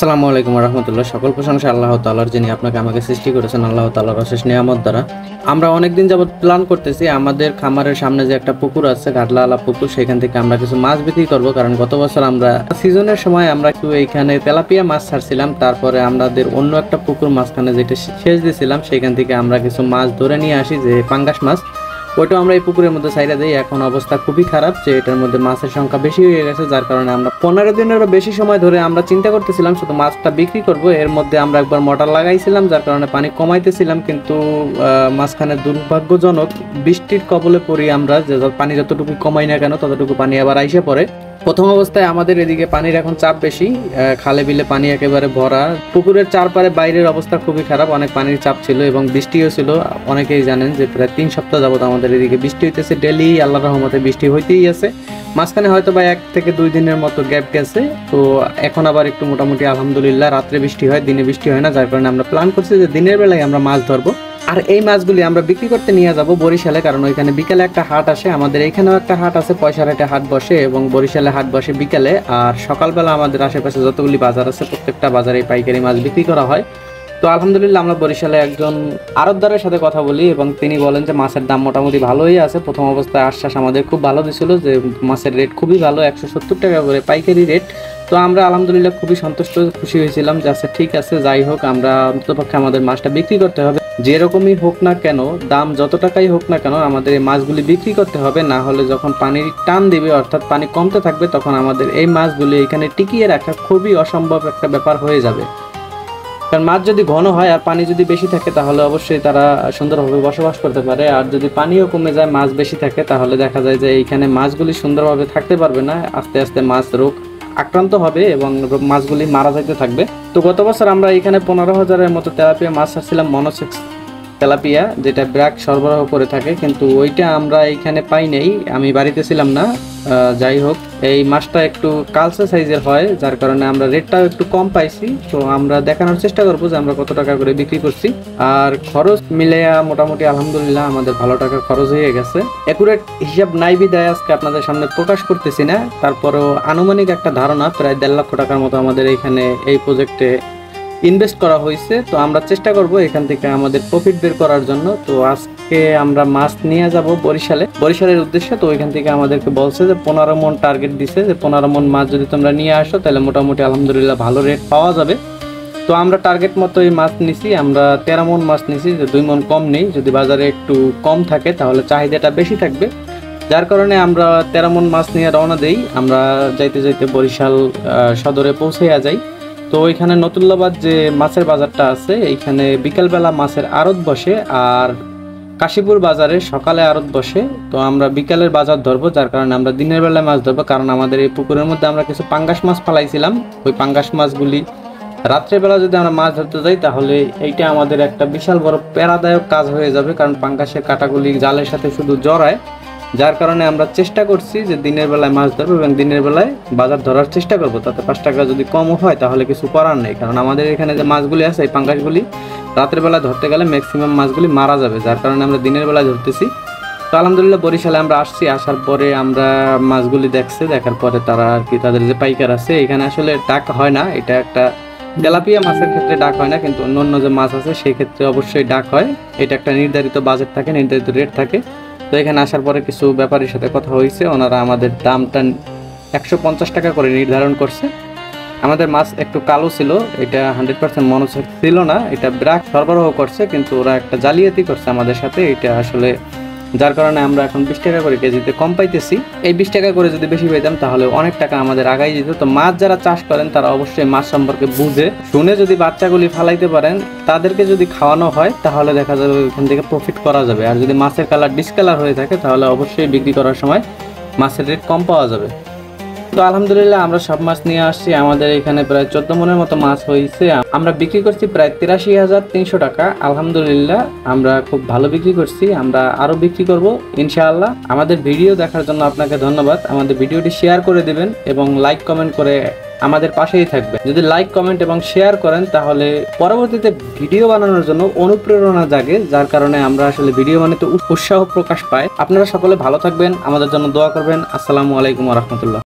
আসসালামু আলাইকুম রহমতুল্লাহ। সকল প্রশংসা আল্লাহ তাআলার, যিনি আপনাকে আমাকে সৃষ্টি করেছেন আল্লাহ তাআলার অশেষ নিয়ামত দ্বারা। আমরা অনেকদিন যাবত প্ল্যান করতেছি আমাদের খামারের সামনে যে একটা পুকুর আছে, ঘাটলাওয়ালা পুকুর, সেখান থেকে আমরা কিছু মাছ বিক্রি করব। কারণ গত বছর আমরা সিজনের সময় আমরা একটু এইখানে তেলাপিয়া মাছ ছাড়ছিলাম, তারপরে আমাদের অন্য একটা পুকুর মাঝখানে যেটা সেচ দিয়েছিলাম, সেখান থেকে আমরা কিছু মাছ ধরে নিয়ে আসি, যে পাঙ্গাস মাছ। ওইটাও আমরা এই পুকুরের মধ্যে ছাইড়া দিই। এখন অবস্থা খুবই খারাপ, যে এটার মধ্যে মাছের সংখ্যা বেশি হয়ে গেছে, যার কারণে আমরা 15 দিনেরও বেশি সময় ধরে আমরা চিন্তা করতেছিলাম শুধু মাছটা বিক্রি করব। এর মধ্যে আমরা একবার মোটর লাগাইছিলাম, যার কারণে পানি কমাইতেছিলাম, কিন্তু মাঝখানে দুর্ভাগ্যজনক বৃষ্টির কবলে পড়ি আমরা। যে পানি যতটুকু কমাই না কেন ততটুকু পানি আবার আইসে পড়ে। প্রথম অবস্থায় আমাদের এদিকে পানির এখন চাপ বেশি, খালে বিলে পানি একেবারে ভরা। পুকুরের চারপারে বাইরের অবস্থা খুবই খারাপ, অনেক পানির চাপ ছিল এবং বৃষ্টিও ছিল। অনেকেই জানেন যে প্রায় 3 সপ্তাহ যাবত আমাদের এদিকে বৃষ্টি হইতেছে, ডেলি আল্লাহর রহমতে বৃষ্টি হইতেই আছে। মাঝখানে হয়তো বা 1 থেকে 2 দিনের মতো গ্যাপ গেছে, তো এখন আবার একটু মোটামুটি আলহামদুলিল্লাহ রাত্রে বৃষ্টি হয়, দিনে বৃষ্টি হয় না, যার কারণে আমরা প্ল্যান করছি যে দিনের বেলায় আমরা মাছ ধরবো। আর এই মাছগুলি আমরা বিক্রি করতে নিয়ে যাব বরিশালে, কারণ ওইখানে বিকালে একটা হাট আসে। আমাদের এখানেও একটা হাট আছে, পয়সার একটা হাট বসে, এবং বরিশালে হাট বসে বিকালে। আর সকালবেলা আমাদের আশেপাশে যতগুলি বাজার আছে প্রত্যেকটা বাজারে পাইকারি মাছ বিক্রি করা হয়। তো আলহামদুলিল্লাহ আমরা বরিশালে একজন আড়তদারের সাথে কথা বলি এবং তিনি বলেন যে মাছের দাম মোটামুটি ভালোই আছে। প্রথম অবস্থায় আশ্বাস আমাদের খুব ভালো দিছিল যে মাছের রেট খুবই ভালো, 170 টাকা করে পাইকারি রেট। তো আমরা আলহামদুলিল্লাহ খুবই সন্তুষ্ট, খুশি হয়েছিলাম যে আচ্ছা ঠিক আছে, যাই হোক, আমরা অন্ততপক্ষে আমাদের মাছটা বিক্রি করতে হবে। যেরকমই হোক না কেন, দাম যত টাকাই হোক না কেন, আমাদের এই মাছগুলি বিক্রি করতে হবে। না হলে যখন পানির টান দিবে, অর্থাৎ পানি কমতে থাকবে, তখন আমাদের এই মাছগুলি এখানে টিকিয়ে রাখা খুবই অসম্ভব একটা ব্যাপার হয়ে যাবে। কারণ মাছ যদি ঘন হয় আর পানি যদি বেশি থাকে, তাহলে অবশ্যই তারা সুন্দরভাবে বসবাস করতে পারে। আর যদি পানিও কমে যায়, মাছ বেশি থাকে, তাহলে দেখা যায় যে এইখানে মাছগুলি সুন্দরভাবে থাকতে পারবে না। আস্তে আস্তে মাছ রোগ আক্রান্ত হবে এবং মাছগুলি মারা যাইতে থাকবে। তো গত বছর আমরা এখানে 15,000-এর মতো তেলাপিয়া মাছ ছাড়ছিলাম, মনোসেক্স তেলাপিয়া, যেটা ব্র্যাক সরবরাহ করে থাকে, কিন্তু ওইটা আমরা এইখানে পাই নাই, আমি বাড়িতে ছিলাম না। যাই হোক, এই মাছটা একটু কালচে সাইজের হয়, যার কারণে আমরা রেটটাও একটু কম পাইছি। তো আমরা দেখানোর চেষ্টা করবো যে আমরা কত টাকা করে বিক্রি করছি। আর খরচ মিলেয়া মোটামুটি আলহামদুলিল্লাহ আমাদের ভালো টাকা খরচ হয়ে গেছে। অ্যাকুরেট হিসাব নাই বিদায় আজকে আপনাদের সামনে প্রকাশ করতেছি না, তারপরেও আনুমানিক একটা ধারণা প্রায় 1.5 লক্ষ টাকার মতো আমাদের এইখানে এই প্রজেক্টে ইনভেস্ট করা হয়েছে। তো আমরা চেষ্টা করব এখান থেকে আমাদের প্রফিট বের করার জন্য। তো আজকে আমরা মাছ নিয়ে যাব বরিশালের উদ্দেশ্যে। তো ওইখান থেকে আমাদেরকে বলছে যে 15 মণ টার্গেট দিছে, যে 15 মণ মাছ যদি তোমরা নিয়ে আসো তাহলে মোটামুটি আলহামদুলিল্লাহ ভালো রেট পাওয়া যাবে। তো আমরা টার্গেট মতো এই মাছ নিছি, আমরা 13 মণ মাছ নিছি, যে 2 মণ কম নেই। যদি বাজারে একটু কম থাকে তাহলে চাহিদাটা বেশি থাকবে, যার কারণে আমরা 13 মণ মাছ নিয়ে রওনা দেই। আমরা যাইতে যাইতে বরিশাল সদরে পৌঁছাইয়া যাই। তো ওইখানে নতুল্লাবাদ যে মাছের বাজারটা আছে, এইখানে বিকালবেলা মাছের আড়ত বসে, আর কাশীপুর বাজারে সকালে আড়ত বসে। তো আমরা বিকালের বাজার ধরবো, যার কারণে আমরা দিনের বেলায় মাছ ধরবো, কারণ আমাদের এই পুকুরের মধ্যে আমরা কিছু পাঙ্গাস মাছ ফালাইছিলাম। ওই পাঙ্গাস মাছগুলি রাত্রেবেলা যদি আমরা মাছ ধরতে যাই, তাহলে এইটা আমাদের একটা বিশাল বড় প্যারাদায়ক কাজ হয়ে যাবে, কারণ পাঙ্গাসের কাঁটাগুলি জালের সাথে শুধু জড়ায়। যার কারণে আমরা চেষ্টা করছি যে দিনের বেলায় মাছ ধরবো এবং দিনের বেলায় বাজার ধরার চেষ্টা করবো। তাতে 5 টাকা যদি কমও হয় তাহলে কিছু করার নেই, কারণ আমাদের এখানে যে মাছগুলি আছে এই পাঙ্গাসগুলি রাতের বেলা ধরতে গেলে ম্যাক্সিমাম মাছগুলি মারা যাবে, যার কারণে আমরা দিনের বেলায় ধরতেছি। তো আলহামদুলিল্লাহ বরিশালে আমরা আসছি, আসার পরে আমরা মাছগুলি দেখার পরে তারা আর কি, তাদের যে পাইকার আছে, এখানে আসলে ডাক হয় না। এটা একটা তেলাপিয়া মাছের ক্ষেত্রে ডাক হয় না, কিন্তু অন্য যে মাছ আছে সেই ক্ষেত্রে অবশ্যই ডাক হয়। এটা একটা নির্ধারিত বাজেট থাকে, নির্ধারিত রেট থাকে। তো এখানে আসার পরে কিছু ব্যাপারীর সাথে কথা হয়েছে, ওনারা আমাদের দামটা 150 টাকা করে নির্ধারণ করছে। আমাদের মাছ একটু কালো ছিল, এটা 100% মনোসেক্স ছিল না, এটা ব্র্যাক সরবরাহ করছে, কিন্তু ওরা একটা জালিয়াতি করছে আমাদের সাথে। এটা আসলে যার কারণে আমরা এখন 20 টাকা করে কেজিতে কম পাইতেছি। এই 20 টাকা করে যদি বেশি পাইতাম তাহলে অনেক টাকা আমাদের আগাই যেত। তো মাছ যারা চাষ করেন তারা অবশ্যই মাছ সম্পর্কে বুঝে শুনে যদি বাচ্চাগুলি ফালাইতে পারেন, তাদেরকে যদি খাওয়ানো হয়, তাহলে দেখা যাবে ওইখান থেকে প্রফিট করা যাবে। আর যদি মাছের কালার ডিসকালার হয়ে থাকে, তাহলে অবশ্যই বিক্রি করার সময় মাছের রেট কম পাওয়া যাবে। তো আলহামদুলিল্লাহ আমরা সব মাছ নিয়ে আসছি। আমাদের এখানে প্রায় 14 মণের মতো মাছ হয়েছে। আমরা বিক্রি করছি প্রায় 83,300 টাকা। আলহামদুলিল্লাহ আমরা খুব ভালো বিক্রি করছি, আমরা আরো বিক্রি করব ইনশাআল্লাহ। আমাদের ভিডিও দেখার জন্য আপনাকে ধন্যবাদ। আমাদের ভিডিওটি শেয়ার করে দিবেন এবং লাইক কমেন্ট করে আমাদের পাশেই থাকবে। যদি লাইক কমেন্ট এবং শেয়ার করেন, তাহলে পরবর্তীতে ভিডিও বানানোর জন্য অনুপ্রেরণা জাগে, যার কারণে আমরা আসলে ভিডিও বানাতে উৎসাহ প্রকাশ পাই। আপনারা সকলে ভালো থাকবেন, আমাদের জন্য দোয়া করবেন। আসসালামু আলাইকুম ওয়া রাহমাতুল্লাহ।